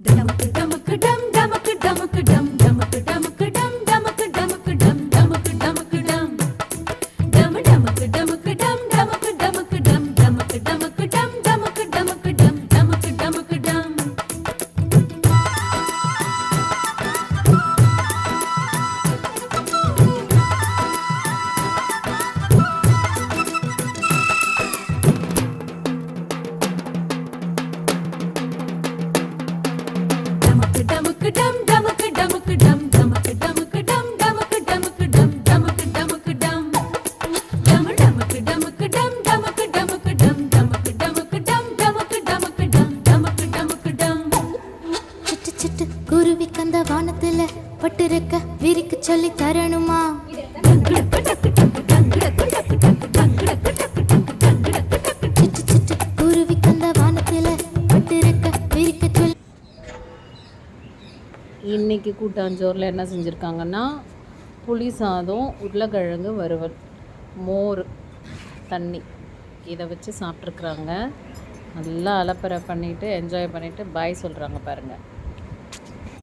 டமக்கு டமக்கு டம் டமக்கு டமக்கு டம் டமக்கு டமக்கு டம் டமக்கு டமக்கு டம் டமக்கு டமக்கு டம் டம் டமக்கு டமக்கு டம் டமக்கு டமக்கு டம் டமக்கு டமக்கு டம் டமக்கு டமக்கு டம் டமக்கு டமக்கு டம் டமக்கு டம் டமக்கு டமக்கு டம் டமக்கு டமக்கு டம் டமக்கு டமக்கு டம் டமக்கு டமக்கு டம் டம் டமக்கு டமக்கு டம் டமக்கு டமக்கு டம் டமக்கு டமக்கு டம் டமக்கு டமக்கு டம் டமக்கு டமக்கு டம் சிட்டு சிட்டு குருவி கந்த வானத்துல பட்டிருக்க விரிக்கு சொல்லி தரணுமா? சிட்டு சிட்டு குருவி கந்த வானத்துல பட்டிருக்க விரிக்க சொல்லி. இன்றைக்கி கூட்டாஞ்சோறில் என்ன செஞ்சுருக்காங்கன்னா புளி சாதம், உருளைக்கிழங்கு வறுவல், மோர், தண்ணி இதை வச்சு சாப்பிட்ருக்குறாங்க. நல்லா அலப்பறை பண்ணிவிட்டு என்ஜாய் பண்ணிவிட்டு பாய் சொல்கிறாங்க பாருங்கள்.